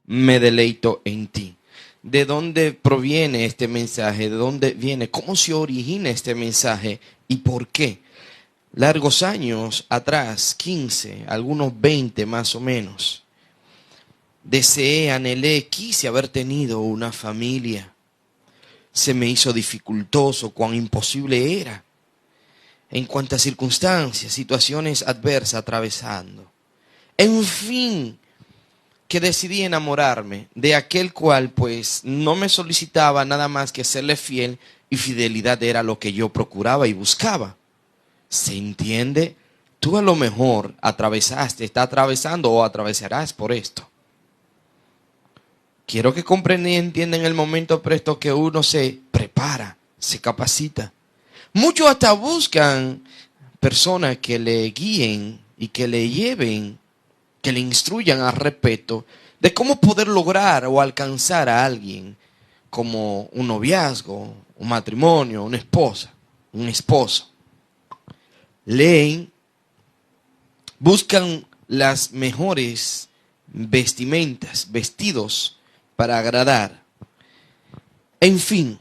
me deleito en ti. ¿De dónde proviene este mensaje? ¿De dónde viene? ¿Cómo se origina este mensaje? ¿Y por qué? Largos años atrás, 15, algunos 20 más o menos, deseé, anhelé, quise haber tenido una familia. Se me hizo dificultoso, cuán imposible era. En cuantas circunstancias, situaciones adversas atravesando. En fin, que decidí enamorarme de aquel cual pues no me solicitaba nada más que serle fiel, y fidelidad era lo que yo procuraba y buscaba. ¿Se entiende? Tú a lo mejor atravesaste, estás atravesando o atravesarás por esto. Quiero que comprendan y entiendan el momento presto que uno se prepara, se capacita. Muchos hasta buscan personas que le guíen y que le lleven, que le instruyan al respecto de cómo poder lograr o alcanzar a alguien, como un noviazgo, un matrimonio, una esposa, un esposo. Leen, buscan las mejores vestimentas, vestidos para agradar. En fin,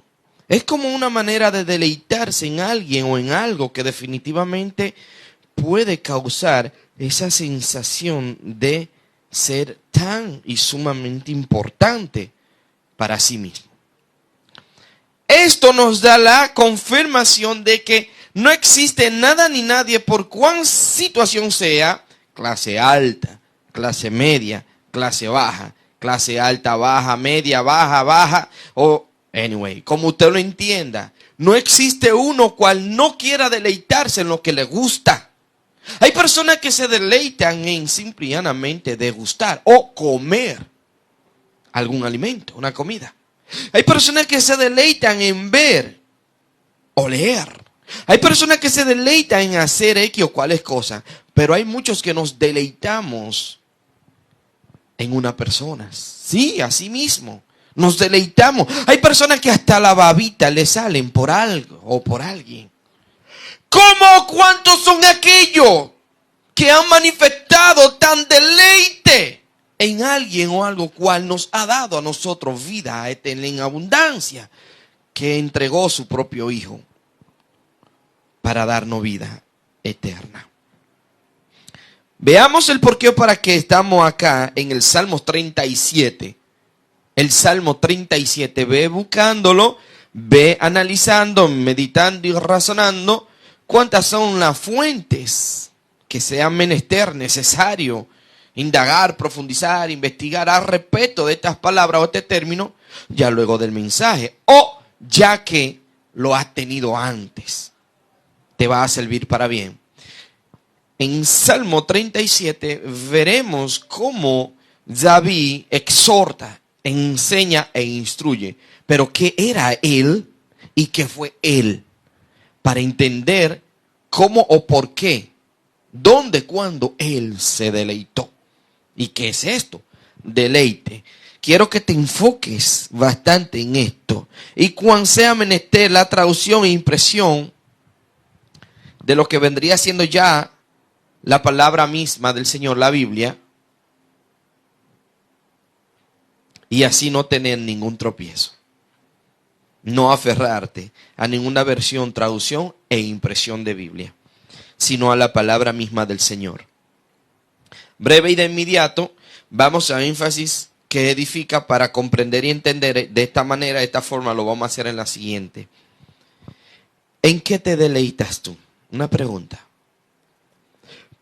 es como una manera de deleitarse en alguien o en algo que definitivamente puede causar esa sensación de ser tan y sumamente importante para sí mismo. Esto nos da la confirmación de que no existe nada ni nadie, por cuán situación sea, clase alta, clase media, clase baja, clase alta, baja, media, baja, baja, o anyway, como usted lo entienda, no existe uno cual no quiera deleitarse en lo que le gusta. Hay personas que se deleitan en simple y llanamente degustar o comer algún alimento, una comida. Hay personas que se deleitan en ver o leer. Hay personas que se deleitan en hacer X o cuales cosas, pero hay muchos que nos deleitamos en una persona. Sí, así mismo. Nos deleitamos. Hay personas que hasta la babita le salen por algo o por alguien. ¿Cómo? ¿Cuántos son aquellos que han manifestado tan deleite en alguien o algo cual nos ha dado a nosotros vida eterna en abundancia, que entregó su propio Hijo para darnos vida eterna? Veamos el porqué para que estamos acá en el Salmo 37. El Salmo 37, ve buscándolo, ve analizando, meditando y razonando cuántas son las fuentes que sean menester, necesario indagar, profundizar, investigar al respecto de estas palabras o este término, ya luego del mensaje, o ya que lo has tenido antes, te va a servir para bien. En Salmo 37 veremos cómo David exhorta, enseña e instruye. Pero ¿qué era él y qué fue él? Para entender cómo o por qué, dónde, cuándo él se deleitó. ¿Y qué es esto? Deleite. Quiero que te enfoques bastante en esto. Y cuando sea menester la traducción e impresión de lo que vendría siendo ya la palabra misma del Señor, la Biblia, y así no tener ningún tropiezo. No aferrarte a ninguna versión, traducción e impresión de Biblia, sino a la palabra misma del Señor. Breve y de inmediato, vamos a énfasis que edifica para comprender y entender de esta manera, de esta forma, lo vamos a hacer en la siguiente. ¿En qué te deleitas tú? Una pregunta.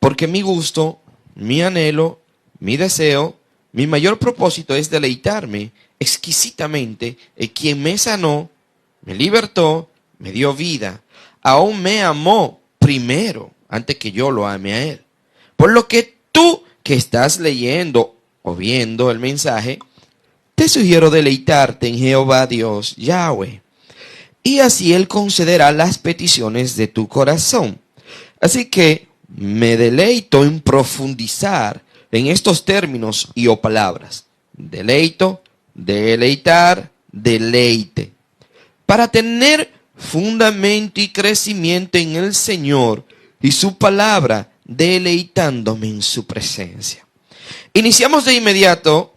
Porque mi gusto, mi anhelo, mi deseo, mi mayor propósito es deleitarme exquisitamente en quien me sanó, me libertó, me dio vida, aún me amó primero, antes que yo lo ame a él. Por lo que tú que estás leyendo o viendo el mensaje, te sugiero deleitarte en Jehová Dios, Yahweh, y así él concederá las peticiones de tu corazón. Así que me deleito en profundizar en estos términos y o palabras. Deleito, deleitar, deleite. Para tener fundamento y crecimiento en el Señor y su palabra, deleitándome en su presencia. Iniciamos de inmediato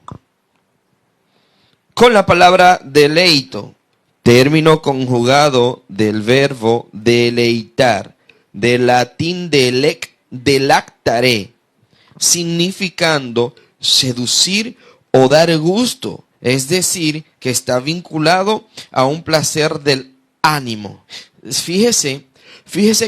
con la palabra deleito, término conjugado del verbo deleitar, del latín delactare, significando seducir o dar gusto, es decir, que está vinculado a un placer del ánimo. Fíjese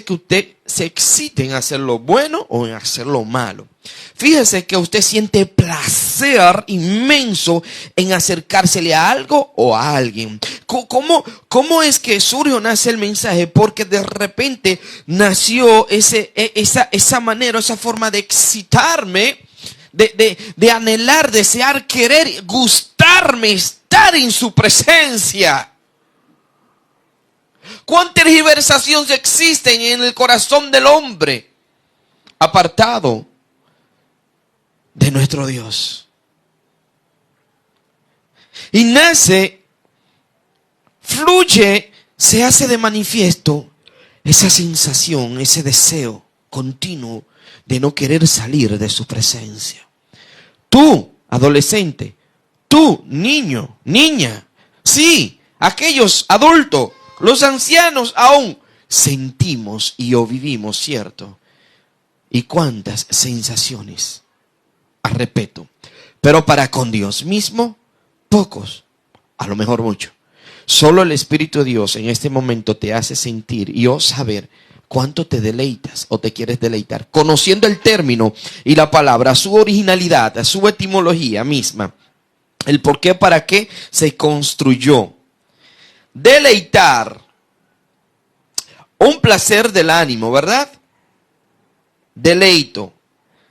que usted se excita en hacer lo bueno o en hacer lo malo. Fíjese que usted siente placer inmenso en acercársele a algo o a alguien. ¿Cómo es que surge o nace el mensaje? Porque de repente nació esa manera, esa forma de excitarme, de anhelar, desear, querer, gustarme, estar en su presencia. ¿Cuánta tergiversación existen en el corazón del hombre apartado de nuestro Dios? Y nace, fluye, se hace de manifiesto esa sensación, ese deseo continuo de no querer salir de su presencia. Tú, adolescente, tú, niño, niña, sí, aquellos adultos, los ancianos aún sentimos y o vivimos, ¿cierto? ¿Y cuántas sensaciones? Respeto. Pero para con Dios mismo, pocos, a lo mejor mucho. Solo el Espíritu de Dios en este momento te hace sentir y o saber cuánto te deleitas o te quieres deleitar. Conociendo el término y la palabra, su originalidad, su etimología misma, el por qué, para qué se construyó. Deleitar, un placer del ánimo, ¿verdad? Deleito.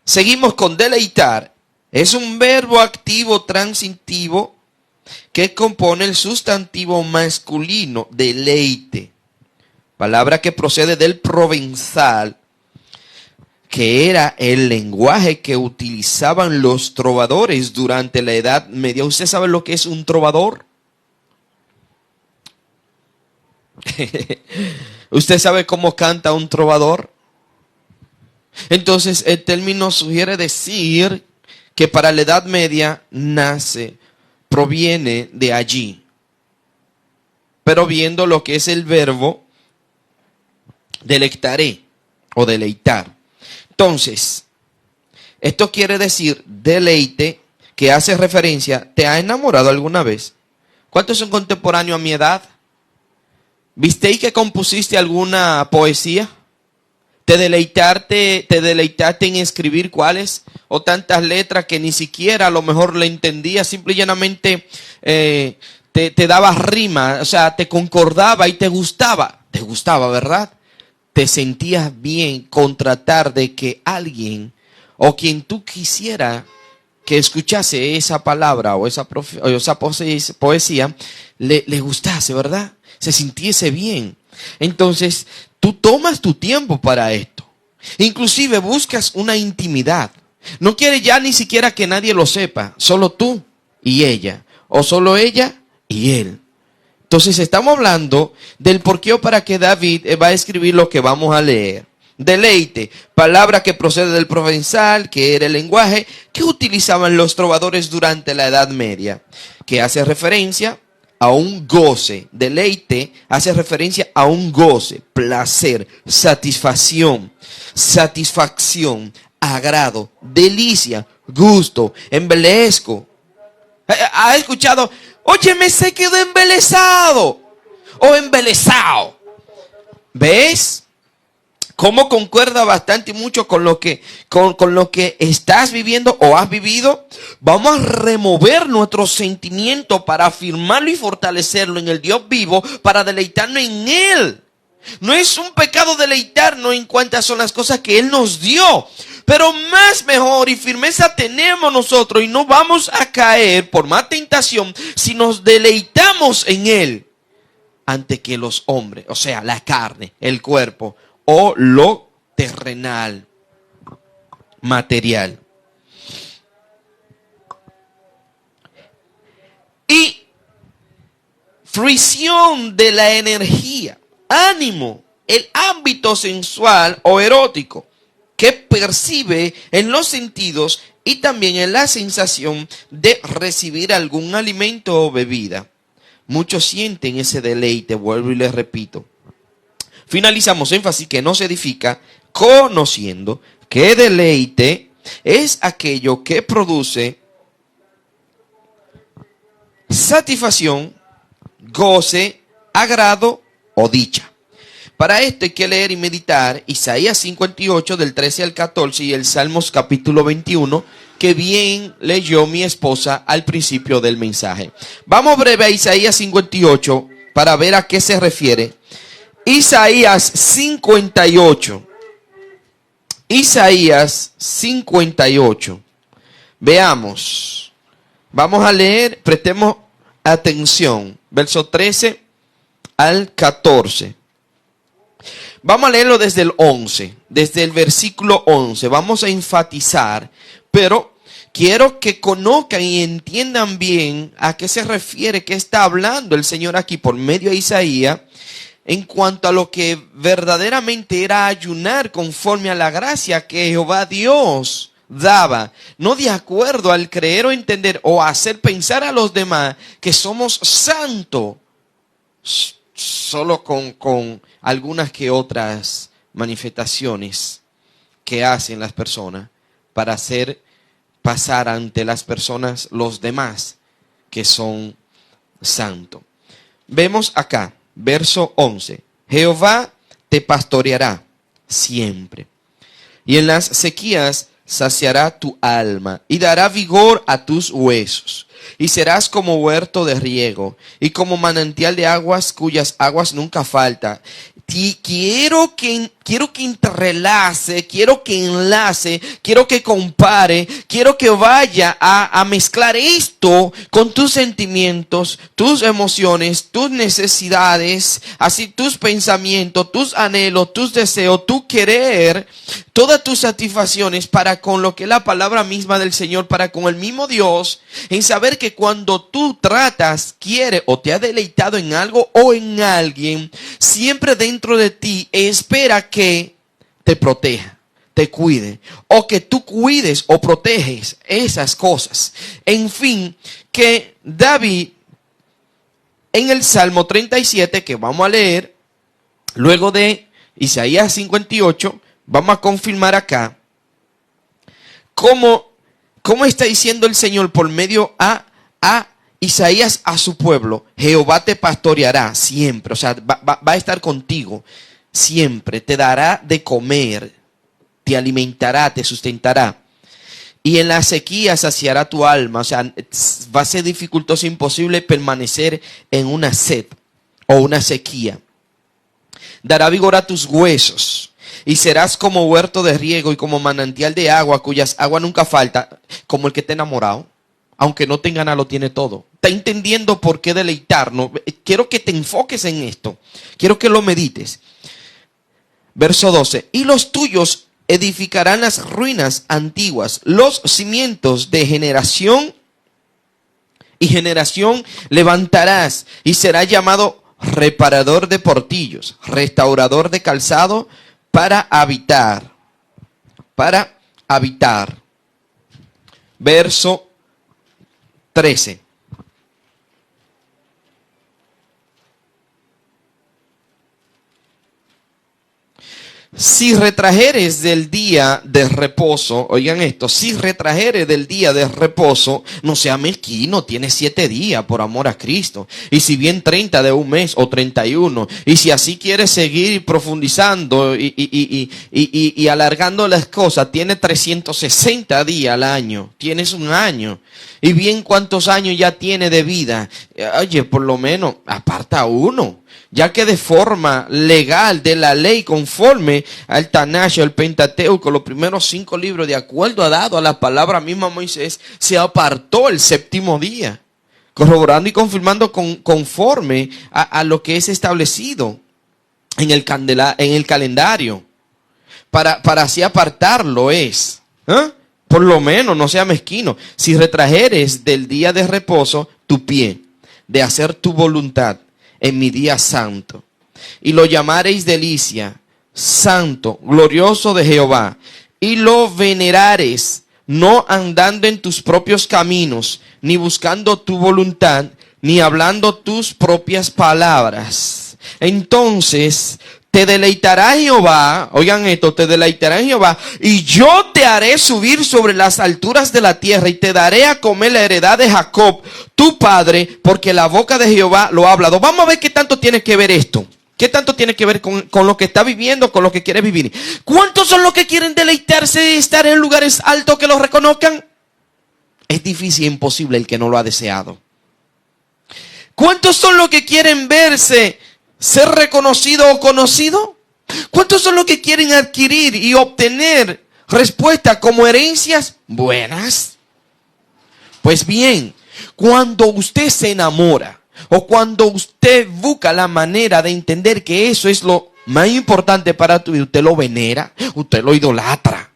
Seguimos con deleitar. Es un verbo activo transitivo que compone el sustantivo masculino, deleite. Palabra que procede del provenzal, que era el lenguaje que utilizaban los trovadores durante la Edad Media. ¿Usted sabe lo que es un trovador? ¿Usted sabe cómo canta un trovador? Entonces el término sugiere decir que para la Edad Media proviene de allí. Pero viendo lo que es el verbo delectaré o deleitar. Entonces, esto quiere decir deleite, que hace referencia. ¿Te ha enamorado alguna vez? ¿Cuántos son contemporáneos a mi edad? ¿Viste que compusiste alguna poesía? ¿Te deleitaste en escribir cuáles? O tantas letras que ni siquiera a lo mejor le entendías, simple y llanamente te daba rima, o sea, te concordaba y te gustaba. Te gustaba, ¿verdad? Te sentías bien con tratar de que alguien o quien tú quisiera que escuchase esa palabra o esa poesía le gustase, ¿verdad? Se sintiese bien. Entonces, tú tomas tu tiempo para esto. Inclusive buscas una intimidad. No quieres ya ni siquiera que nadie lo sepa. Solo tú y ella. O solo ella y él. Entonces estamos hablando del por qué o para qué David va a escribir lo que vamos a leer. Deleite, palabra que procede del provenzal, que era el lenguaje que utilizaban los trovadores durante la Edad Media, que hace referencia a un goce. Deleite hace referencia a un goce, placer, satisfacción, agrado, delicia, gusto, embelezco. ¿Ha escuchado? Oye, me se quedó embelesado o embelesado. ¿Ves? ¿Cómo concuerda bastante mucho con lo que estás viviendo o has vivido? Vamos a remover nuestro sentimiento para afirmarlo y fortalecerlo en el Dios vivo, para deleitarnos en Él. No es un pecado deleitarnos en cuantas son las cosas que Él nos dio, pero más mejor y firmeza tenemos nosotros y no vamos a caer por más tentación si nos deleitamos en Él antes que los hombres, o sea, la carne, el cuerpo o lo terrenal, material. Y fruición de la energía, ánimo, el ámbito sensual o erótico que percibe en los sentidos y también en la sensación de recibir algún alimento o bebida. Muchos sienten ese deleite, vuelvo y les repito. Finalizamos énfasis que no se edifica conociendo que deleite es aquello que produce satisfacción, goce, agrado o dicha. Para esto hay que leer y meditar Isaías 58 del 13 al 14 y el Salmos capítulo 21 que bien leyó mi esposa al principio del mensaje. Vamos breve a Isaías 58 para ver a qué se refiere. Isaías 58. Isaías 58. Veamos. Vamos a leer, prestemos atención. Verso 13 al 14. Vamos a leerlo desde el 11, desde el versículo 11. Vamos a enfatizar, pero quiero que conozcan y entiendan bien a qué se refiere, qué está hablando el Señor aquí por medio de Isaías, en cuanto a lo que verdaderamente era ayunar conforme a la gracia que Jehová Dios daba, no de acuerdo al creer o entender o hacer pensar a los demás que somos santos, solo con algunas que otras manifestaciones que hacen las personas para hacer pasar ante las personas los demás que son santos. Vemos acá, verso 11. Jehová te pastoreará siempre, y en las sequías saciará tu alma y dará vigor a tus huesos. Y serás como huerto de riego y como manantial de aguas cuyas aguas nunca faltan. Quiero que entrelace, quiero que enlace, quiero que compare, quiero que vaya a mezclar esto con tus sentimientos, tus emociones, tus necesidades, así tus pensamientos, tus anhelos, tus deseos, tu querer, todas tus satisfacciones para con lo que es la palabra misma del Señor, para con el mismo Dios, en saber que cuando tú tratas, quieres o te has deleitado en algo o en alguien, siempre dentro de ti espera que te proteja, te cuide, o que tú cuides o proteges esas cosas. En fin, que David en el Salmo 37, que vamos a leer, luego de Isaías 58, vamos a confirmar acá cómo está diciendo el Señor por medio a Isaías a su pueblo: Jehová te pastoreará siempre, o sea, va a estar contigo siempre, te dará de comer, te alimentará, te sustentará. Y en la sequía saciará tu alma, o sea, va a ser dificultoso, imposible permanecer en una sed o una sequía. Dará vigor a tus huesos y serás como huerto de riego y como manantial de agua cuyas aguas nunca faltan, como el que está enamorado. Aunque no tenga nada, lo tiene todo. ¿Está entendiendo por qué deleitarnos? Quiero que te enfoques en esto. Quiero que lo medites. Verso 12. Y los tuyos edificarán las ruinas antiguas. Los cimientos de generación y generación levantarás. Y será llamado reparador de portillos, restaurador de calzado para habitar. Para habitar. Verso 13. Si retrajeres del día de reposo, oigan esto, si retrajeres del día de reposo, no sea mezquino, tienes 7 días por amor a Cristo. Y si bien 30 de un mes o 31, y si así quieres seguir profundizando y alargando las cosas, tienes 360 días al año, tienes un año. Y bien cuántos años ya tiene de vida. Oye, por lo menos aparta uno. Ya que de forma legal de la ley, conforme al Tanakh, el Pentateuco, los primeros 5 libros, de acuerdo a dado a la palabra misma Moisés, se apartó el 7º día, corroborando y confirmando conforme a lo que es establecido en el calendario, para así apartarlo es. Por lo menos no sea mezquino. Si retrajeres del día de reposo tu pie, de hacer tu voluntad en mi día santo, y lo llamaréis delicia, santo, glorioso de Jehová, y lo venerares no andando en tus propios caminos, ni buscando tu voluntad, ni hablando tus propias palabras. Entonces te deleitará Jehová, oigan esto, te deleitará Jehová, y yo te haré subir sobre las alturas de la tierra, y te daré a comer la heredad de Jacob, tu padre, porque la boca de Jehová lo ha hablado. Vamos a ver qué tanto tiene que ver esto. ¿Qué tanto tiene que ver con lo que está viviendo, con lo que quiere vivir? ¿Cuántos son los que quieren deleitarse y estar en lugares altos que los reconozcan? Es difícil e imposible el que no lo ha deseado. ¿Cuántos son los que quieren verse, ser reconocido o conocido? ¿Cuántos son los que quieren adquirir y obtener respuestas como herencias buenas? Pues bien, cuando usted se enamora, o cuando usted busca la manera de entender que eso es lo más importante para tu vida, usted lo venera, usted lo idolatra,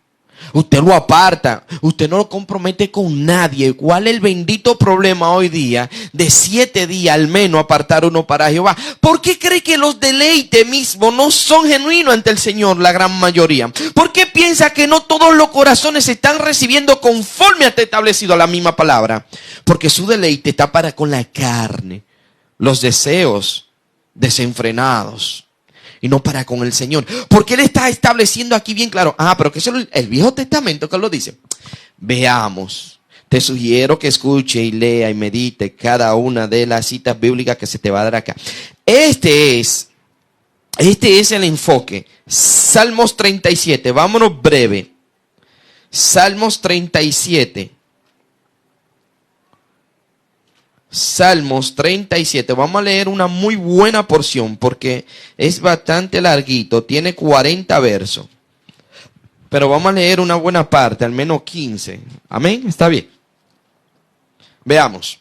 usted lo aparta, usted no lo compromete con nadie. ¿Cuál es el bendito problema hoy día de 7 días al menos apartar uno para Jehová? ¿Por qué cree que los deleites mismos no son genuinos ante el Señor, la gran mayoría? ¿Por qué piensa que no todos los corazones se están recibiendo conforme está establecido a la misma palabra? Porque su deleite está para con la carne, los deseos desenfrenados, y no para con el Señor. Porque Él está estableciendo aquí bien claro. Pero que eso es el Viejo Testamento que lo dice. Veamos. Te sugiero que escuche y lea y medite cada una de las citas bíblicas que se te va a dar acá. Este es el enfoque. Salmos 37. Vámonos breve. Salmos 37. Salmos 37, vamos a leer una muy buena porción porque es bastante larguito, tiene 40 versos. Pero vamos a leer una buena parte, al menos 15. Amén, está bien. Veamos.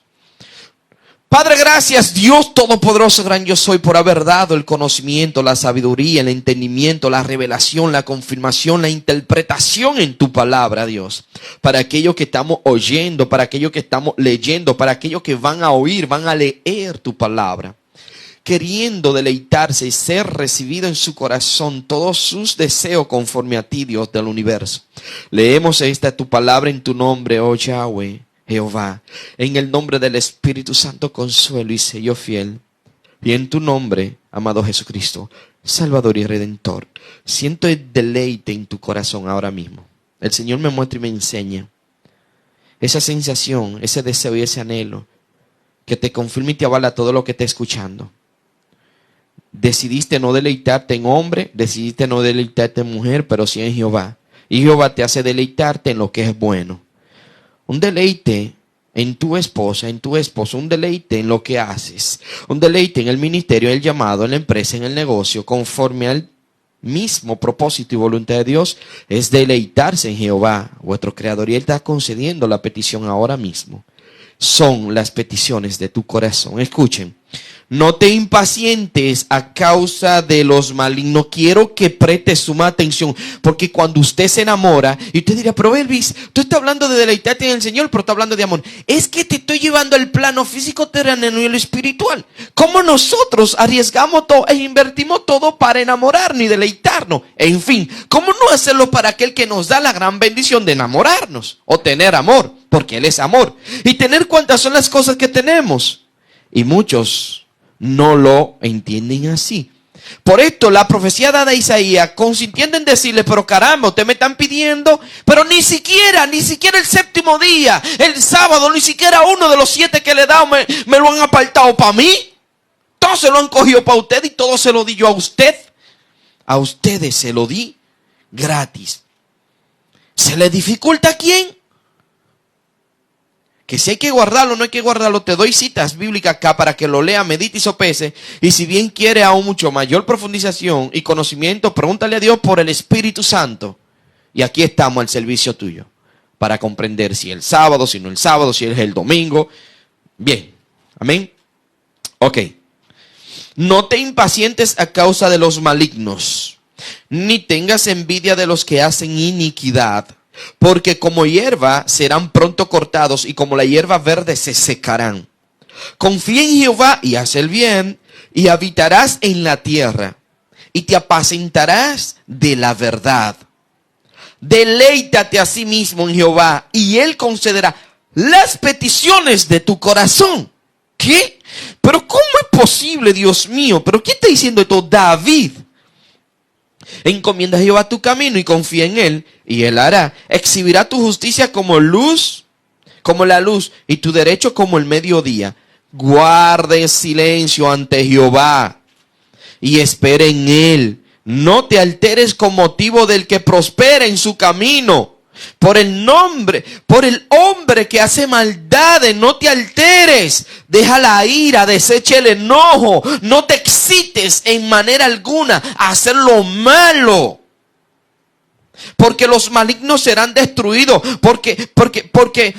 Padre, gracias Dios Todopoderoso, gran yo soy, por haber dado el conocimiento, la sabiduría, el entendimiento, la revelación, la confirmación, la interpretación en tu palabra, Dios. Para aquellos que estamos oyendo, para aquellos que estamos leyendo, para aquellos que van a oír, van a leer tu palabra. Queriendo deleitarse y ser recibido en su corazón todos sus deseos conforme a ti, Dios del universo. Leemos esta tu palabra en tu nombre, oh Yahweh. Jehová, en el nombre del Espíritu Santo consuelo y sello fiel, y en tu nombre, amado Jesucristo, Salvador y Redentor, siento el deleite en tu corazón ahora mismo. El Señor me muestra y me enseña esa sensación, ese deseo y ese anhelo que te confirma y te avala todo lo que esté escuchando. Decidiste no deleitarte en hombre, decidiste no deleitarte en mujer, pero sí en Jehová. Y Jehová te hace deleitarte en lo que es bueno. Un deleite en tu esposa, en tu esposo, un deleite en lo que haces, un deleite en el ministerio, el llamado, en la empresa, en el negocio, conforme al mismo propósito y voluntad de Dios, es deleitarse en Jehová, vuestro Creador, y Él está concediendo la petición ahora mismo. Son las peticiones de tu corazón. Escuchen. No te impacientes a causa de los malignos. Quiero que prestes suma atención, porque cuando usted se enamora, y usted dirá, pero Elvis, tú estás hablando de deleitarte en el Señor, pero estás hablando de amor. Es que te estoy llevando al plano físico, terrenal y el espiritual. ¿Cómo nosotros arriesgamos todo e invertimos todo para enamorarnos y deleitarnos? En fin, ¿cómo no hacerlo para aquel que nos da la gran bendición de enamorarnos o tener amor? Porque Él es amor. Y tener cuántas son las cosas que tenemos. Y muchos no lo entienden así. Por esto la profecía dada a Isaías consintiendo en decirle, pero caramba, ustedes me están pidiendo, pero ni siquiera el 7º día, el sábado, ni siquiera uno de los 7 que le he dado me lo han apartado para mí. Todo se lo han cogido para usted y todo se lo di yo a usted. A ustedes se lo di gratis. ¿Se le dificulta a quién? Que si hay que guardarlo, no hay que guardarlo. Te doy citas bíblicas acá para que lo lea, medite y sopese. Y si bien quiere aún mucho mayor profundización y conocimiento, pregúntale a Dios por el Espíritu Santo. Y aquí estamos al servicio tuyo. Para comprender si el sábado, si no el sábado, si es el domingo. Bien. Amén. Ok. No te impacientes a causa de los malignos, ni tengas envidia de los que hacen iniquidad. Porque como hierba serán pronto cortados y como la hierba verde se secarán. Confía en Jehová y haz el bien y habitarás en la tierra y te apacentarás de la verdad. Deleítate a sí mismo en Jehová y Él concederá las peticiones de tu corazón. ¿Qué? Pero ¿cómo es posible, Dios mío? ¿Pero qué está diciendo esto David? Encomienda a Jehová tu camino y confía en Él, y Él hará. Exhibirá tu justicia como luz, como la luz, y tu derecho como el mediodía. Guarde silencio ante Jehová y espera en Él. No te alteres con motivo del que prospera en su camino. Por el hombre que hace maldades, no te alteres. Deja la ira, desecha el enojo. No te excites en manera alguna a hacer lo malo. Porque los malignos serán destruidos. Porque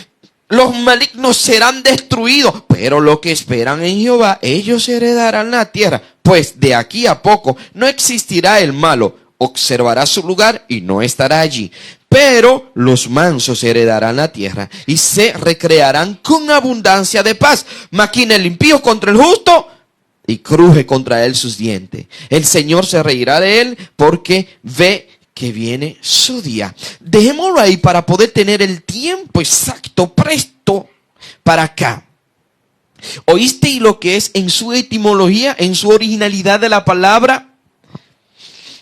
los malignos serán destruidos. Pero los que esperan en Jehová, ellos heredarán la tierra. Pues de aquí a poco no existirá el malo. Observará su lugar y no estará allí. Pero los mansos heredarán la tierra y se recrearán con abundancia de paz. Maquina el impío contra el justo y cruje contra él sus dientes. El Señor se reirá de él porque ve que viene su día. Dejémoslo ahí para poder tener el tiempo exacto, presto para acá. ¿Oíste lo que es en su etimología, en su originalidad de la palabra?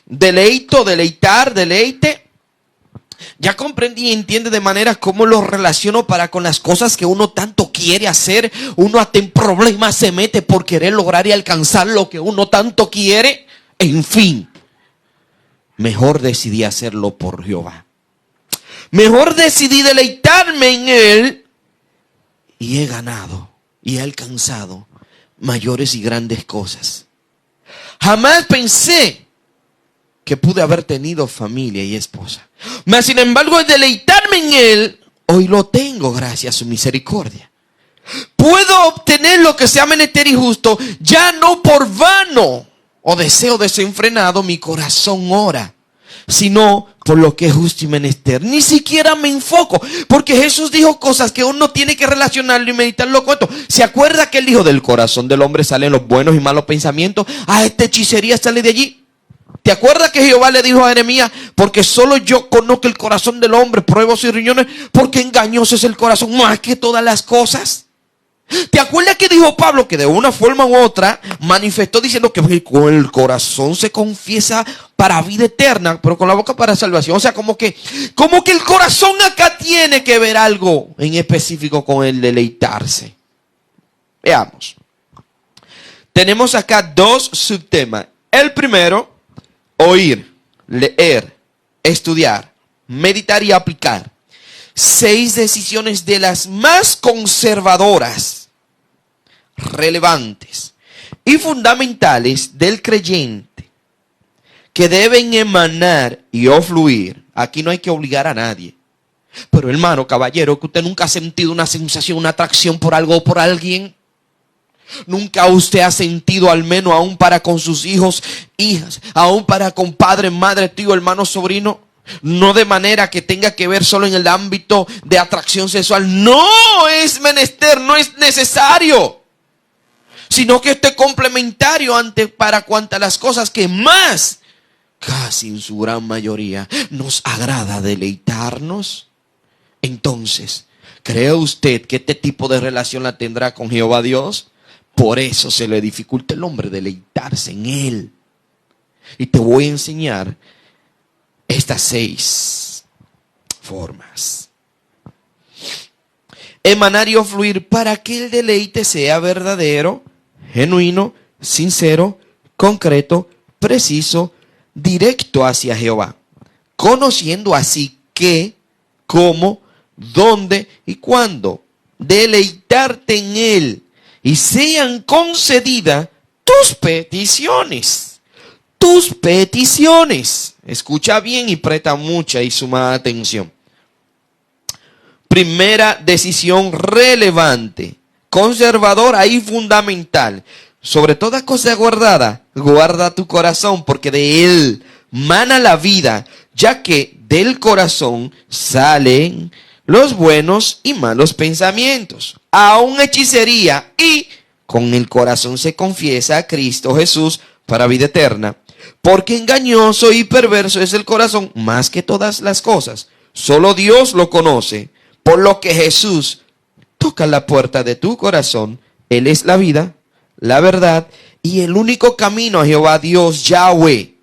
Deleito, deleitar, deleite. Ya comprendí y entiende de manera cómo lo relaciono para con las cosas que uno tanto quiere hacer. Uno hasta en problemas se mete por querer lograr y alcanzar lo que uno tanto quiere. En fin, mejor decidí hacerlo por Jehová. Mejor decidí deleitarme en Él y he ganado y he alcanzado mayores y grandes cosas. Jamás pensé que pude haber tenido familia y esposa. Mas sin embargo, el deleitarme en Él, hoy lo tengo gracias a su misericordia. Puedo obtener lo que sea menester y justo, ya no por vano o deseo desenfrenado mi corazón ora, sino por lo que es justo y menester. Ni siquiera me enfoco, porque Jesús dijo cosas que uno tiene que relacionarlo y meditarlo con esto. ¿Se acuerda que Él dijo, del corazón del hombre salen los buenos y malos pensamientos? Esta hechicería sale de allí. ¿Te acuerdas que Jehová le dijo a Jeremías? Porque solo yo conozco el corazón del hombre, pruebo sus riñones, porque engañoso es el corazón más que todas las cosas. ¿Te acuerdas que dijo Pablo? Que de una forma u otra manifestó diciendo que con el corazón se confiesa para vida eterna, pero con la boca para salvación. O sea, como que el corazón acá tiene que ver algo en específico con el deleitarse. Veamos. Tenemos acá dos subtemas. El primero, oír, leer, estudiar, meditar y aplicar. 6 decisiones de las más conservadoras, relevantes y fundamentales del creyente que deben emanar y o fluir. Aquí no hay que obligar a nadie. Pero hermano, caballero, que usted nunca ha sentido una sensación, una atracción por algo o por alguien. Nunca usted ha sentido, al menos aún para con sus hijos, hijas, aún para con padre, madre, tío, hermano, sobrino. No de manera que tenga que ver solo en el ámbito de atracción sexual. No es menester, no es necesario. Sino que esté complementario para cuantas las cosas que más, casi en su gran mayoría, nos agrada deleitarnos. Entonces, ¿cree usted que este tipo de relación la tendrá con Jehová Dios? Por eso se le dificulta al hombre deleitarse en Él. Y te voy a enseñar estas 6 formas. Emanar y fluir para que el deleite sea verdadero, genuino, sincero, concreto, preciso, directo hacia Jehová. Conociendo así qué, cómo, dónde y cuándo deleitarte en Él y sean concedidas tus peticiones. Tus peticiones. Escucha bien y presta mucha y suma atención. Primera decisión relevante, conservadora y fundamental. Sobre toda cosa guardada, guarda tu corazón, porque de él mana la vida, ya que del corazón salen los buenos y malos pensamientos. Aún hechicería, y con el corazón se confiesa a Cristo Jesús para vida eterna. Porque engañoso y perverso es el corazón más que todas las cosas. Solo Dios lo conoce. Por lo que Jesús toca la puerta de tu corazón. Él es la vida, la verdad y el único camino a Jehová Dios Yahweh.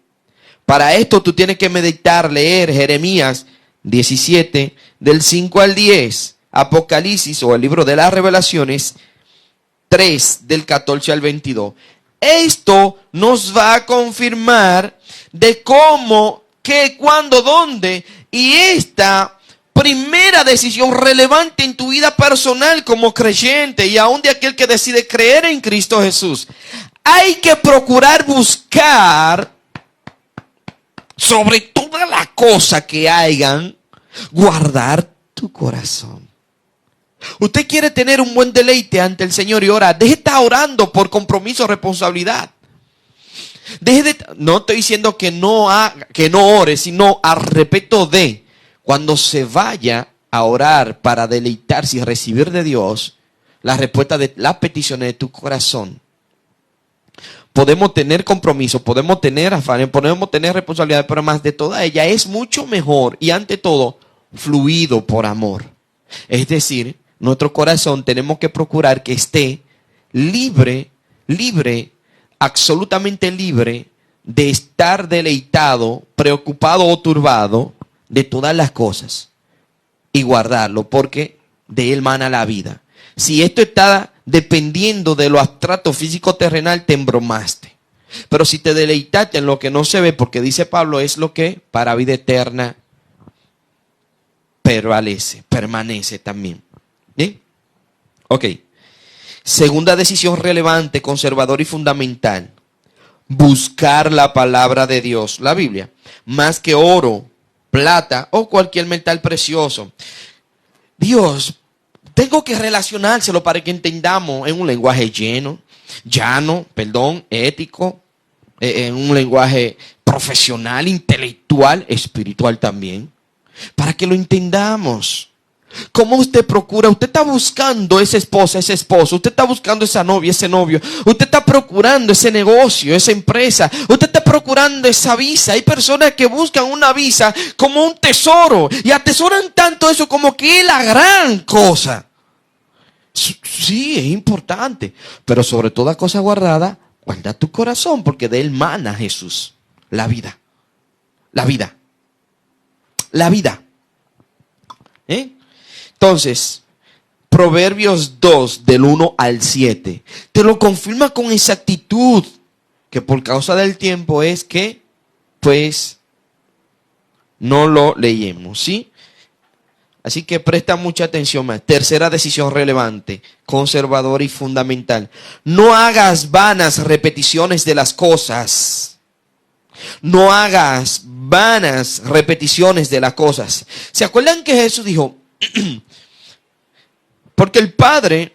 Para esto tú tienes que meditar, leer Jeremías 17 del 5 al 10. Apocalipsis o el libro de las Revelaciones 3 del 14 al 22. Esto nos va a confirmar de cómo, qué, cuándo, dónde. Y esta primera decisión relevante en tu vida personal como creyente y aún de aquel que decide creer en Cristo Jesús. Hay que procurar buscar sobre toda la cosa que hayan, guardar tu corazón. Usted quiere tener un buen deleite ante el Señor y ora. Deje de estar orando por compromiso o responsabilidad. No estoy diciendo que no ore, sino al respecto de cuando se vaya a orar para deleitarse y recibir de Dios la respuesta de las peticiones de tu corazón. Podemos tener compromiso, podemos tener afanes, podemos tener responsabilidad, pero más de toda ella es mucho mejor y ante todo fluido por amor. Es decir, nuestro corazón tenemos que procurar que esté libre, absolutamente libre de estar deleitado, preocupado o turbado de todas las cosas y guardarlo, porque de él mana la vida. Si esto está dependiendo de lo abstracto físico terrenal, te embromaste. Pero si te deleitaste en lo que no se ve, porque dice Pablo, es lo que para vida eterna permanece también. ¿Bien? Ok. Segunda decisión relevante, conservadora y fundamental. Buscar la palabra de Dios, la Biblia, más que oro, plata o cualquier metal precioso. Dios, tengo que relacionárselo para que entendamos en un lenguaje llano, ético, en un lenguaje profesional, intelectual, espiritual también, para que lo entendamos. ¿Cómo usted procura? Usted está buscando esa esposa, ese esposo. Usted está buscando esa novia, ese novio. Usted está procurando ese negocio, esa empresa. Usted está procurando esa visa. Hay personas que buscan una visa como un tesoro y atesoran tanto eso como que es la gran cosa. Sí, es importante, pero sobre toda cosa guardada, guarda tu corazón, porque de él mana Jesús, la vida. Entonces, Proverbios 2, del 1 al 7, te lo confirma con exactitud, que por causa del tiempo es que, pues, no lo leemos, ¿sí? Así que presta mucha atención más. Tercera decisión relevante, conservadora y fundamental. No hagas vanas repeticiones de las cosas. No hagas vanas repeticiones de las cosas. ¿Se acuerdan que Jesús dijo? Porque el Padre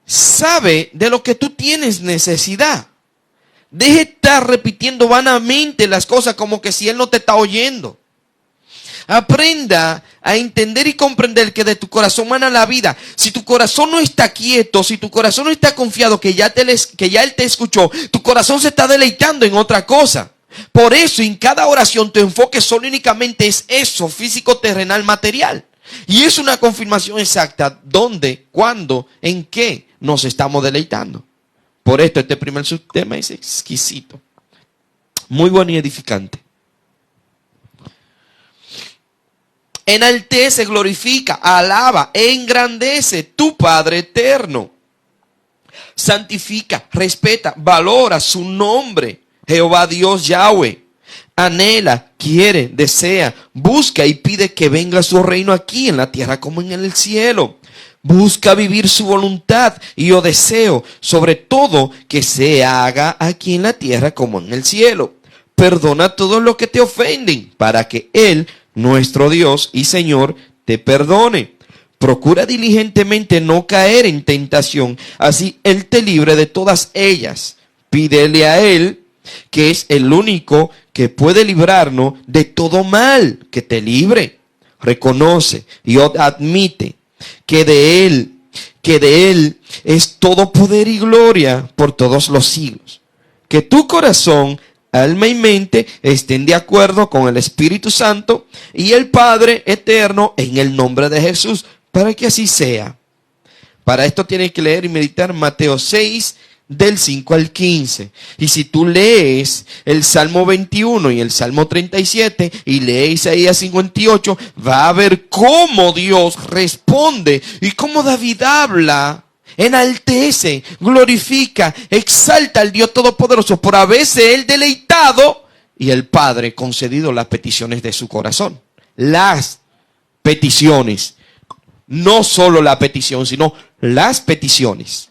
sabe de lo que tú tienes necesidad. Deje de estar repitiendo vanamente las cosas como que si Él no te está oyendo. Aprenda a entender y comprender que de tu corazón mana la vida. Si tu corazón no está quieto, si tu corazón no está confiado que ya Él te escuchó, tu corazón se está deleitando en otra cosa. Por eso en cada oración tu enfoque solo únicamente es eso, físico, terrenal, material. Y es una confirmación exacta dónde, cuándo, en qué nos estamos deleitando. Por esto este primer subtema es exquisito, muy bueno y edificante. Enaltece, glorifica, alaba, engrandece tu Padre eterno. Santifica, respeta, valora su nombre, Jehová Dios Yahweh. Anhela, quiere, desea, busca y pide que venga su reino aquí en la tierra como en el cielo. Busca vivir su voluntad y yo deseo sobre todo que se haga aquí en la tierra como en el cielo. Perdona a todos los que te ofenden para que Él, nuestro Dios y Señor, te perdone. Procura diligentemente no caer en tentación, así Él te libre de todas ellas. Pídele a Él, que es el único que puede librarnos de todo mal, que te libre. Reconoce y admite que de Él es todo poder y gloria por todos los siglos. que tu corazón, alma y mente estén de acuerdo con el Espíritu Santo y el Padre eterno en el nombre de Jesús, para que así sea. Para esto tienes que leer y meditar Mateo 6, del 5 al 15. Y si tú lees el Salmo 21 y el Salmo 37 y lees Isaías 58, va a ver cómo Dios responde y cómo David habla, enaltece, glorifica, exalta al Dios Todopoderoso por haberse él deleitado y el Padre concedido las peticiones de su corazón. Las peticiones, no solo la petición, sino las peticiones.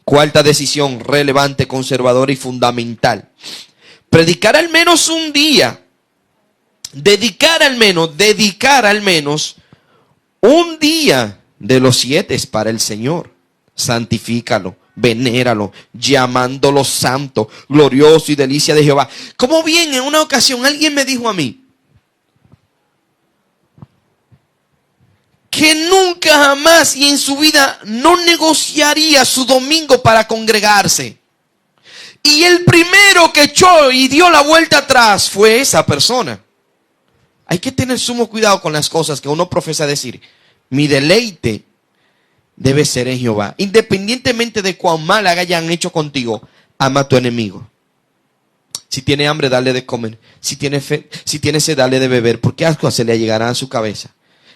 Cuarta decisión relevante, conservadora y fundamental. Predicar al menos un día. Dedicar al menos un día de los 7 para el Señor. Santifícalo, venéralo, llamándolo santo, glorioso y delicia de Jehová. Como bien en una ocasión alguien me dijo a mí que nunca jamás y en su vida no negociaría su domingo para congregarse. Y el primero que echó y dio la vuelta atrás fue esa persona. Hay que tener sumo cuidado con las cosas que uno profesa decir. Mi deleite debe ser en Jehová. Independientemente de cuán mal hayan hecho contigo, ama a tu enemigo. Si tiene hambre, dale de comer. Si tiene sed, dale de beber, porque ascuas se le llegará a su cabeza.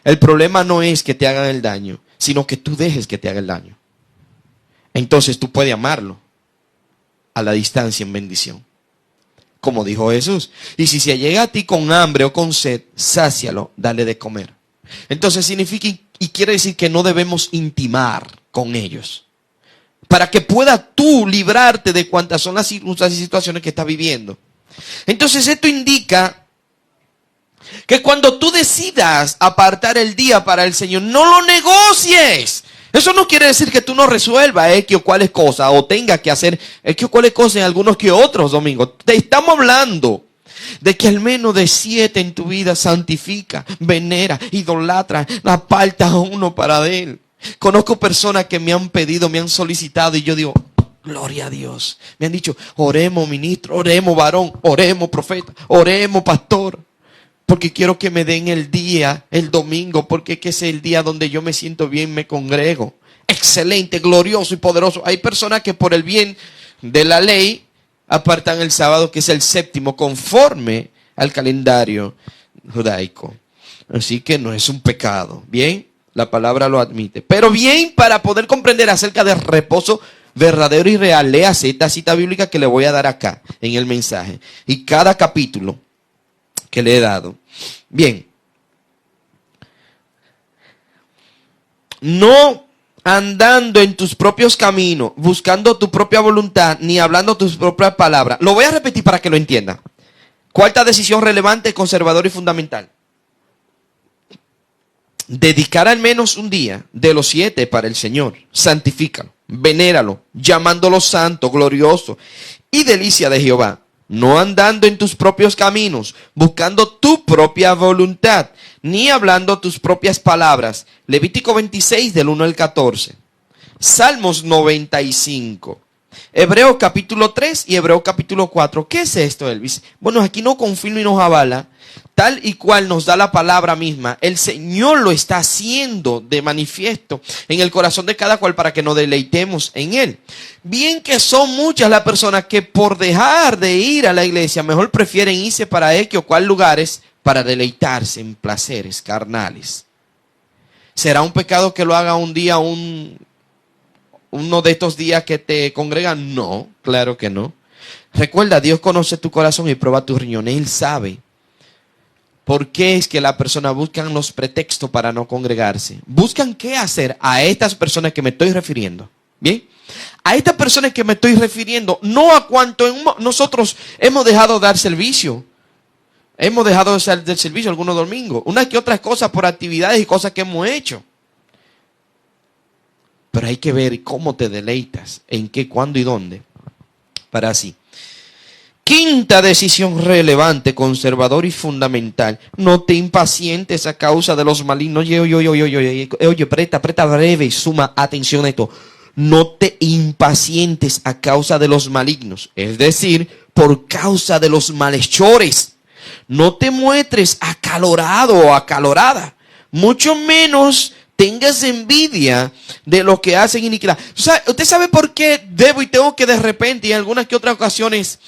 El problema no es que te hagan el daño, sino que tú dejes que te haga el daño. Entonces tú puedes amarlo a la distancia en bendición. Como dijo Jesús. Y si se llega a ti con hambre o con sed, sácialo, dale de comer. Entonces significa y quiere decir que no debemos intimar con ellos. Para que puedas tú librarte de cuantas son las circunstancias y situaciones que estás viviendo. Entonces esto indica que cuando tú decidas apartar el día para el Señor, no lo negocies. Eso no quiere decir que tú no resuelvas X o cuáles cosas o tengas que hacer X o cuáles cosas en algunos que otros domingos. Te estamos hablando de que al menos de 7 en tu vida santifica, venera, idolatra, aparta a uno para Él. Conozco personas que me han pedido, me han solicitado y yo digo, gloria a Dios. Me han dicho, oremos ministro, oremos varón, oremos profeta, oremos pastor. Porque quiero que me den el día, el domingo, porque es el día donde yo me siento bien, me congrego. Excelente, glorioso y poderoso. Hay personas que por el bien de la ley apartan el sábado, que es el 7º, conforme al calendario judaico. Así que no es un pecado. Bien, la palabra lo admite. Pero bien, para poder comprender acerca del reposo verdadero y real, léase esta cita bíblica que le voy a dar acá en el mensaje. Y cada capítulo que le he dado. Bien. No andando en tus propios caminos, buscando tu propia voluntad, ni hablando tus propias palabras. Lo voy a repetir para que lo entienda. Cuarta decisión relevante, conservadora y fundamental. Dedicar al menos un día de los 7 para el Señor. Santifícalo, venéralo, llamándolo santo, glorioso y delicia de Jehová. No andando en tus propios caminos, buscando tu propia voluntad, ni hablando tus propias palabras. Levítico 26 del 1 al 14. Salmos 95. Hebreos capítulo 3 y Hebreos capítulo 4. ¿Qué es esto, Elvis? Bueno, aquí no confirma y nos avala. Tal y cual nos da la palabra misma, el Señor lo está haciendo de manifiesto en el corazón de cada cual para que nos deleitemos en Él. Bien que son muchas las personas que por dejar de ir a la iglesia, mejor prefieren irse para X o cual lugares para deleitarse en placeres carnales. ¿Será un pecado que lo haga un día uno de estos días que te congregan? No, claro que no. Recuerda, Dios conoce tu corazón y prueba tus riñones. Él sabe. ¿Por qué es que las personas buscan los pretextos para no congregarse? Buscan qué hacer a estas personas que me estoy refiriendo. ¿Bien? A estas personas que me estoy refiriendo, no a cuanto nosotros hemos dejado de dar servicio. Hemos dejado de dar del servicio algunos domingos. Unas que otras cosas por actividades y cosas que hemos hecho. Pero hay que ver cómo te deleitas, en qué, cuándo y dónde. Para así. Quinta decisión relevante, conservadora y fundamental. No te impacientes a causa de los malignos. Oye, presta breve y suma atención a esto. no te impacientes a causa de los malignos, es decir, por causa de los malhechores. No te muestres acalorado o acalorada, mucho menos tengas envidia de los que hacen iniquidad. ¿Usted sabe por qué debo y tengo que de repente y en algunas que otras ocasiones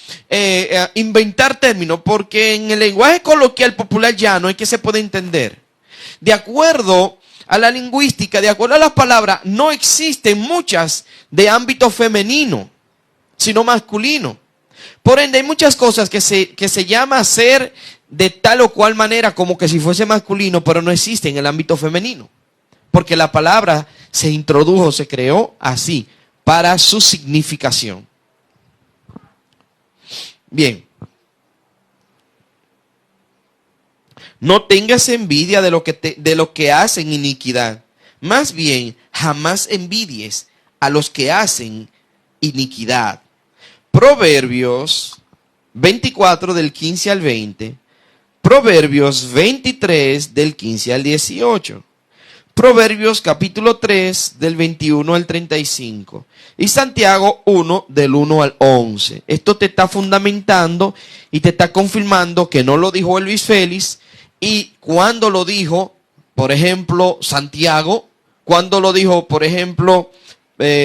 inventar términos? Porque en el lenguaje coloquial popular llano es que se puede entender. De acuerdo a la lingüística, de acuerdo a las palabras, no existen muchas de ámbito femenino, sino masculino. Por ende, hay muchas cosas que se llama hacer de tal o cual manera como que si fuese masculino, pero no existe en el ámbito femenino. Porque la palabra se introdujo, se creó así, para su significación. Bien. No tengas envidia de lo que hacen iniquidad. Más bien, jamás envidies a los que hacen iniquidad. Proverbios 24 del 15 al 20. Proverbios 23 del 15 al 18. Proverbios capítulo 3 del 21 al 35 y Santiago 1 del 1 al 11. Esto te está fundamentando y te está confirmando que no lo dijo Elvis Félix y cuando lo dijo, por ejemplo, Santiago, cuando lo dijo, por ejemplo,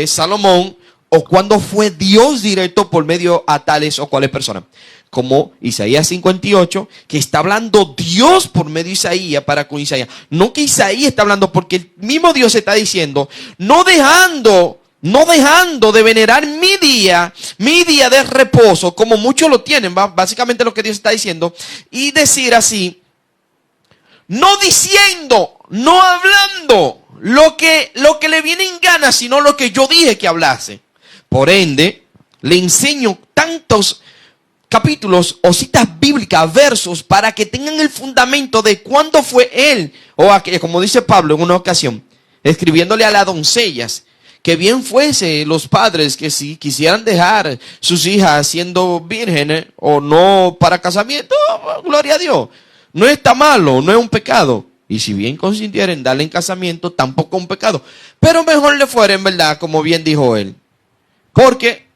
Salomón, o cuando fue Dios directo por medio a tales o cuales personas. Como Isaías 58, que está hablando Dios por medio de Isaías para con Isaías. No que Isaías está hablando, porque el mismo Dios está diciendo, no dejando de venerar mi día de reposo, como muchos lo tienen, básicamente lo que Dios está diciendo, y decir así, no diciendo, no hablando lo que le viene en gana, sino lo que yo dije que hablase. Por ende, le enseño tantos capítulos o citas bíblicas, versos, para que tengan el fundamento de cuándo fue él, o aquella, como dice Pablo en una ocasión, escribiéndole a las doncellas, que bien fuese los padres que si quisieran dejar sus hijas siendo vírgenes o no para casamiento, gloria a Dios, no está malo, no es un pecado. Y si bien consintieren darle en casamiento, tampoco es un pecado. Pero mejor le fuera, en verdad, como bien dijo él. Porque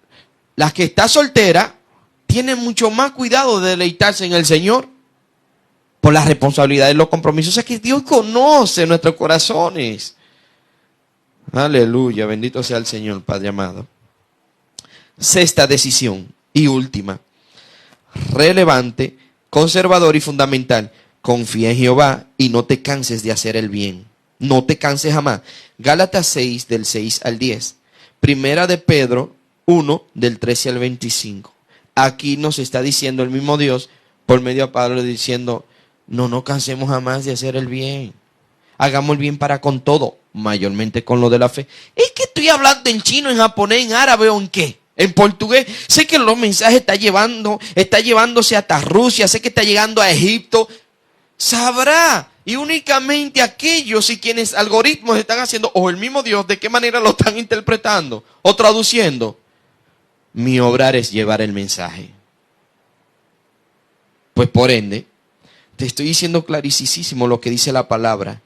las que está soltera tienen mucho más cuidado de deleitarse en el Señor por la responsabilidad y los compromisos. O sea que Dios conoce nuestros corazones. Aleluya, bendito sea el Señor, Padre amado. Sexta decisión y última, relevante, conservador y fundamental. Confía en Jehová y no te canses de hacer el bien. No te canses jamás. Gálatas 6 del 6 al 10. Primera de Pedro 1 del 13 al 25. Aquí nos está diciendo el mismo Dios por medio de Pablo diciendo, no cansemos jamás de hacer el bien. Hagamos el bien para con todo, mayormente con lo de la fe. Es que estoy hablando en chino, en japonés, en árabe o en qué. En portugués. Sé que los mensajes está llevándose hasta Rusia, sé que está llegando a Egipto. Sabrá. Y únicamente aquellos y quienes algoritmos están haciendo, o el mismo Dios, de qué manera lo están interpretando o traduciendo. Mi obrar es llevar el mensaje. Pues por ende, te estoy diciendo clarísimo lo que dice la palabra.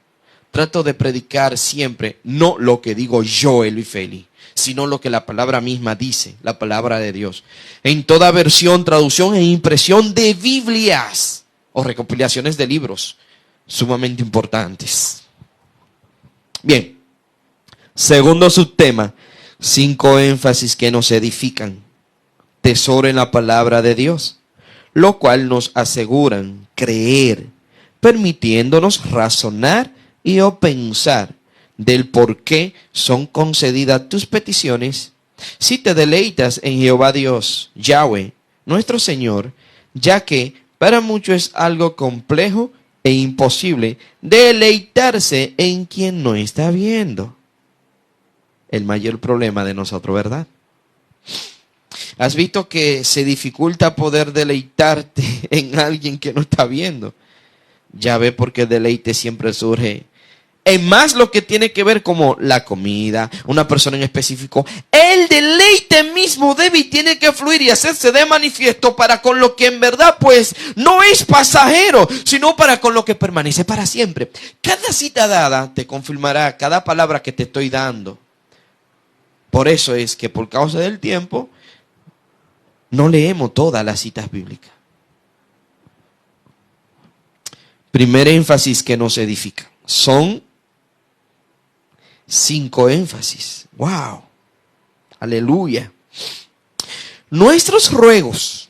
Trato de predicar siempre, no lo que digo yo, Elvis Félix, sino lo que la palabra misma dice, la palabra de Dios. En toda versión, traducción e impresión de Biblias o recopilaciones de libros sumamente importantes. Bien, segundo subtema, 5 énfasis que nos edifican. Tesoro en la palabra de Dios, lo cual nos aseguran creer, permitiéndonos razonar y o pensar del por qué son concedidas tus peticiones, si te deleitas en Jehová Dios, Yahweh, nuestro Señor, ya que para muchos es algo complejo e imposible deleitarse en quien no está viendo. El mayor problema de nosotros, ¿verdad? ¿Has visto que se dificulta poder deleitarte en alguien que no está viendo? Ya ve por qué el deleite siempre surge en más lo que tiene que ver como la comida, una persona en específico. El deleite mismo debe y tiene que fluir y hacerse de manifiesto para con lo que en verdad pues no es pasajero, sino para con lo que permanece para siempre. Cada cita dada te confirmará cada palabra que te estoy dando. Por eso es que por causa del tiempo no leemos todas las citas bíblicas. Primer énfasis que nos edifica. Son 5 énfasis. ¡Wow! Aleluya. Nuestros ruegos,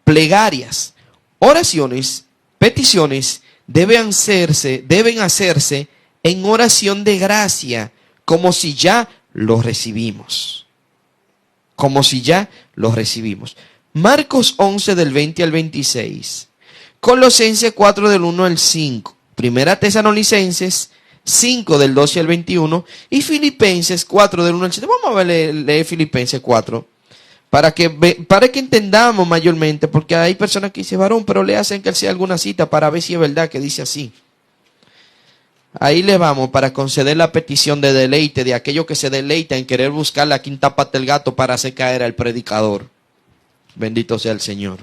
plegarias, oraciones, peticiones deben hacerse en oración de gracia, como si ya los recibimos. Como si ya los recibimos. Marcos 11 del 20 al 26. Colosenses 4 del 1 al 5. Primera Tesalonicenses 5 del 12 al 21. Y Filipenses 4 del 1 al 7. Vamos a leer Filipenses 4. Para que entendamos mayormente. Porque hay personas que dicen, varón, pero le hacen que sea alguna cita para ver si es verdad que dice así. Ahí le vamos para conceder la petición de deleite de aquello que se deleita en querer buscar la quinta pata del gato para hacer caer al predicador. Bendito sea el Señor.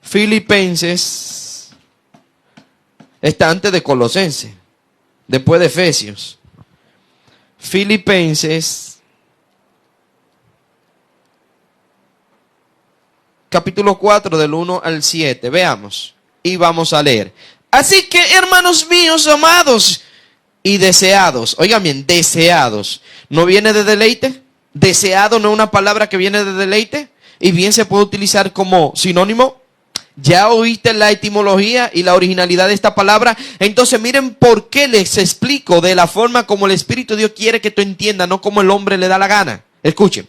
Filipenses está antes de Colosenses, después de Efesios. Filipenses capítulo 4 del 1 al 7. Veamos y vamos a leer. Así que, hermanos míos, amados y deseados. Oigan bien, deseados. ¿No viene de deleite? Deseado no es una palabra que viene de deleite. Y bien se puede utilizar como sinónimo. Ya oíste la etimología y la originalidad de esta palabra. Entonces miren por qué les explico de la forma como el Espíritu de Dios quiere que tú entiendas, no como el hombre le da la gana. Escuchen.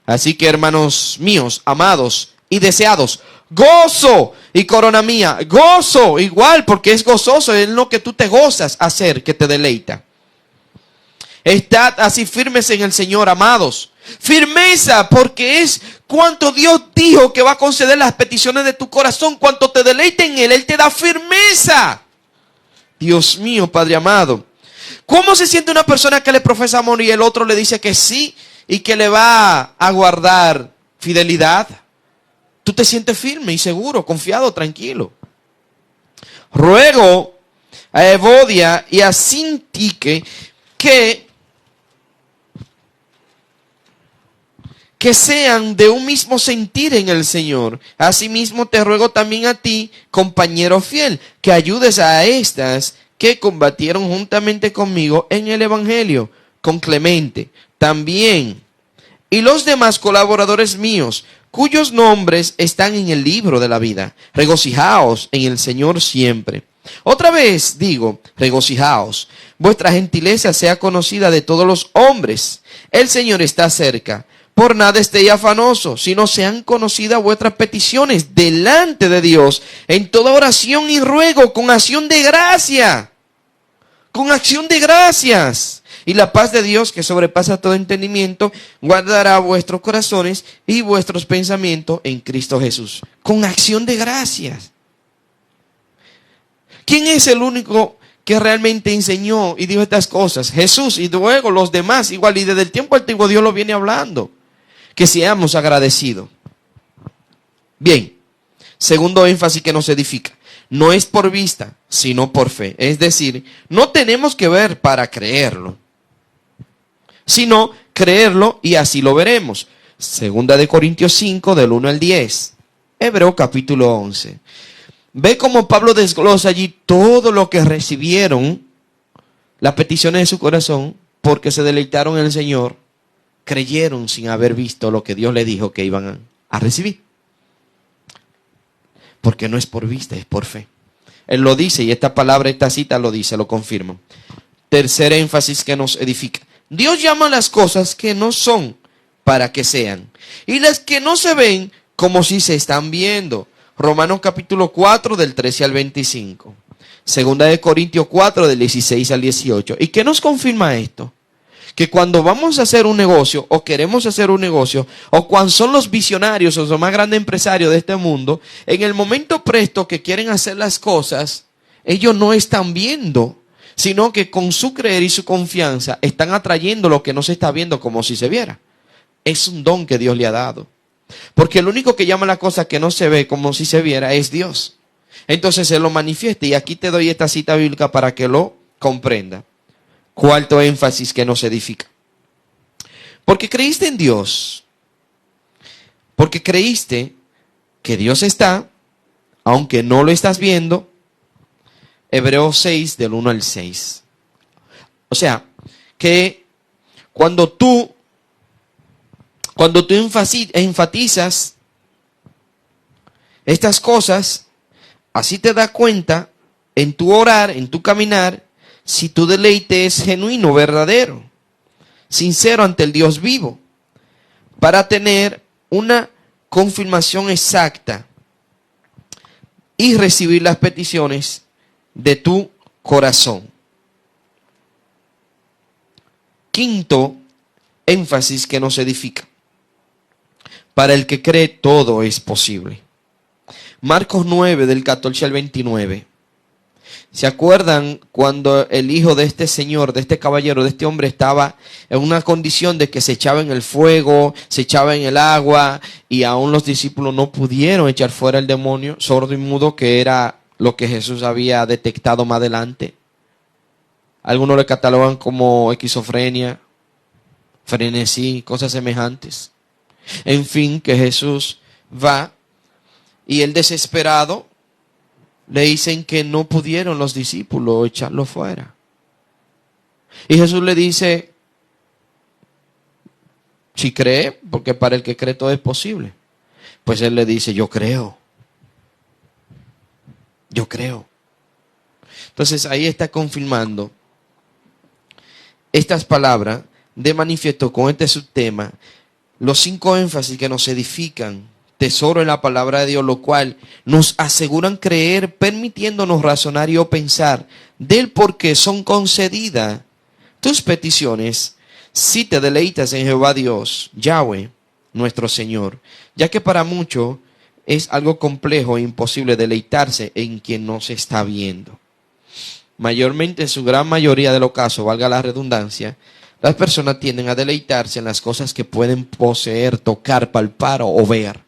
Así que, hermanos míos, amados y deseados, gozo y corona mía, gozo igual porque es gozoso, es lo que tú te gozas hacer que te deleita. Estad así firmes en el Señor, amados. Firmeza, porque es cuanto Dios dijo que va a conceder las peticiones de tu corazón. Cuanto te deleite en Él te da firmeza. Dios mío, Padre amado. ¿Cómo se siente una persona que le profesa amor y el otro le dice que sí y que le va a guardar fidelidad? Tú te sientes firme y seguro, confiado, tranquilo. Ruego a Evodia y a Sintique que sean de un mismo sentir en el Señor. Asimismo te ruego también a ti, compañero fiel, que ayudes a estas que combatieron juntamente conmigo en el Evangelio, con Clemente también, y los demás colaboradores míos, cuyos nombres están en el libro de la vida. Regocijaos en el Señor siempre. Otra vez digo, regocijaos. Vuestra gentileza sea conocida de todos los hombres. El Señor está cerca. Por nada estéis afanosos, sino sean conocidas vuestras peticiones delante de Dios en toda oración y ruego con acción de gracia. Con acción de gracias. Y la paz de Dios, que sobrepasa todo entendimiento, guardará vuestros corazones y vuestros pensamientos en Cristo Jesús. Con acción de gracias. ¿Quién es el único que realmente enseñó y dijo estas cosas? Jesús, y luego los demás igual. Y desde el tiempo antiguo Dios lo viene hablando. Que seamos agradecidos. Bien, segundo énfasis que nos edifica. No es por vista, sino por fe. Es decir, no tenemos que ver para creerlo, sino creerlo y así lo veremos. Segunda de Corintios 5, del 1 al 10. Hebreos capítulo 11. Ve cómo Pablo desglosa allí todo lo que recibieron, las peticiones de su corazón, porque se deleitaron en el Señor, creyeron sin haber visto lo que Dios le dijo que iban a recibir. Porque no es por vista, es por fe. Él lo dice y esta palabra, esta cita lo dice, lo confirma. Tercer énfasis que nos edifica. Dios llama las cosas que no son para que sean. Y las que no se ven como si se están viendo. Romanos capítulo 4 del 13 al 25. Segunda de Corintios 4 del 16 al 18. ¿Y qué nos confirma esto? Que cuando vamos a hacer un negocio o queremos hacer un negocio o cuando son los visionarios o los más grandes empresarios de este mundo, en el momento presto que quieren hacer las cosas, ellos no están viendo, sino que con su creer y su confianza están atrayendo lo que no se está viendo como si se viera. Es un don que Dios le ha dado. Porque el único que llama la cosa que no se ve como si se viera es Dios. Entonces Él lo manifiesta y aquí te doy esta cita bíblica para que lo comprenda. Cuarto énfasis que nos edifica. Porque creíste en Dios. Porque creíste que Dios está, aunque no lo estás viendo. Hebreos 6, del 1 al 6. O sea, que cuando tú enfatizas estas cosas, así te das cuenta en tu orar, en tu caminar, si tu deleite es genuino, verdadero, sincero ante el Dios vivo, para tener una confirmación exacta y recibir las peticiones de tu corazón. Quinto énfasis que nos edifica. Para el que cree, todo es posible. Marcos 9, del 14 al 29. ¿Se acuerdan cuando el hijo de este señor, de este caballero, de este hombre estaba en una condición de que se echaba en el fuego, se echaba en el agua, y aún los discípulos no pudieron echar fuera el demonio sordo y mudo, que era lo que Jesús había detectado más adelante? Algunos le catalogan como esquizofrenia, frenesí, cosas semejantes. En fin, que Jesús va y el desesperado le dicen que no pudieron los discípulos echarlo fuera. Y Jesús le dice, si cree, porque para el que cree todo es posible. Pues él le dice, yo creo. Yo creo. Entonces ahí está confirmando estas palabras de manifiesto con este subtema, los 5 énfasis que nos edifican, tesoro en la palabra de Dios, lo cual nos aseguran creer, permitiéndonos razonar y o pensar del por qué son concedidas tus peticiones si te deleitas en Jehová Dios, Yahweh, nuestro Señor, ya que para muchos es algo complejo e imposible deleitarse en quien no se está viendo. Mayormente, en su gran mayoría de los casos, valga la redundancia, las personas tienden a deleitarse en las cosas que pueden poseer, tocar, palpar o ver.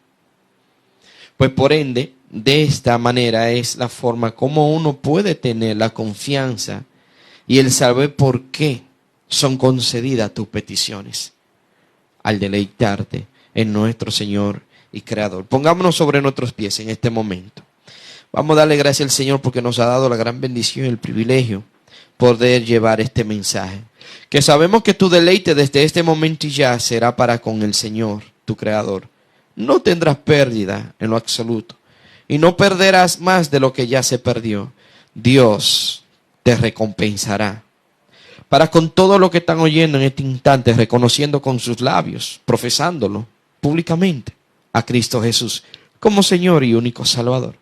Pues por ende, de esta manera es la forma como uno puede tener la confianza y el saber por qué son concedidas tus peticiones, al deleitarte en nuestro Señor y Creador. Pongámonos sobre nuestros pies en este momento. Vamos a darle gracias al Señor porque nos ha dado la gran bendición y el privilegio poder llevar este mensaje. Que sabemos que tu deleite desde este momento y ya será para con el Señor, tu Creador. No tendrás pérdida en lo absoluto. Y no perderás más de lo que ya se perdió. Dios te recompensará. Para con todo lo que están oyendo en este instante, reconociendo con sus labios, profesándolo públicamente a Cristo Jesús como Señor y único Salvador.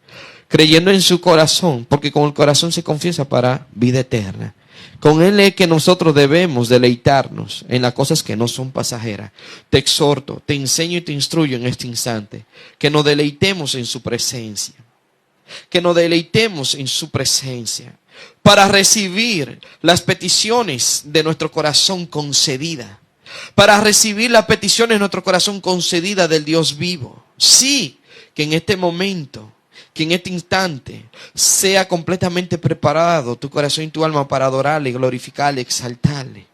Creyendo en su corazón, porque con el corazón se confiesa para vida eterna. Con Él es que nosotros debemos deleitarnos en las cosas que no son pasajeras. Te exhorto, te enseño y te instruyo en este instante, que nos deleitemos en su presencia. Que nos deleitemos en su presencia para recibir las peticiones de nuestro corazón concedidas. Para recibir las peticiones de nuestro corazón concedidas del Dios vivo. Sí, que en este momento, que en este instante sea completamente preparado tu corazón y tu alma para adorarle, glorificarle, exaltarle.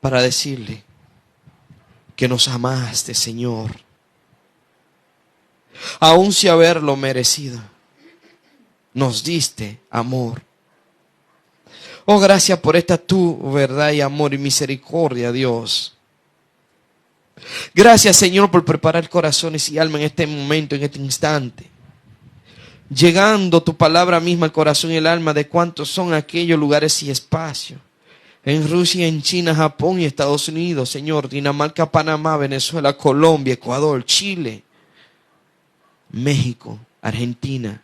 Para decirle que nos amaste, Señor. Aún sin haberlo merecido, nos diste amor. Oh, gracias por esta tu verdad y amor y misericordia, Dios. Gracias, Señor, por preparar corazones y alma en este momento, en este instante. Llegando tu palabra misma al corazón y el alma de cuántos son aquellos lugares y espacios. En Rusia, en China, Japón y Estados Unidos, Señor, Dinamarca, Panamá, Venezuela, Colombia, Ecuador, Chile, México, Argentina,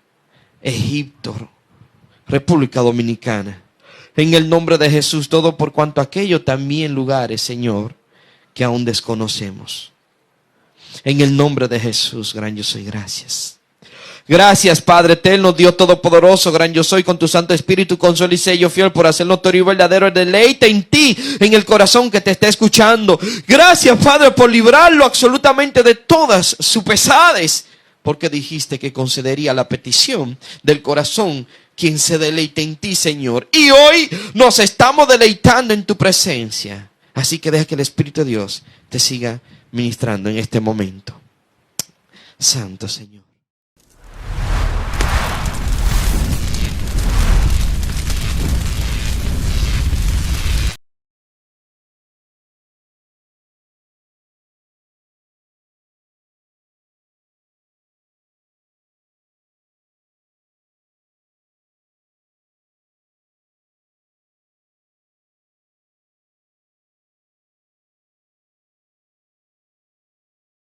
Egipto, República Dominicana. En el nombre de Jesús, todo por cuanto aquello también lugares, Señor, que aún desconocemos. En el nombre de Jesús, gran yo soy, gracias. Gracias, Padre eterno, Dios todopoderoso, gran yo soy, con tu Santo Espíritu, consuelo y sello fiel, por hacer notorio y verdadero el deleite en ti, en el corazón que te está escuchando. Gracias, Padre, por librarlo absolutamente de todas sus pesadez, porque dijiste que concedería la petición del corazón quien se deleite en ti, Señor. Y hoy nos estamos deleitando en tu presencia. Así que deja que el Espíritu de Dios te siga ministrando en este momento. Santo Señor.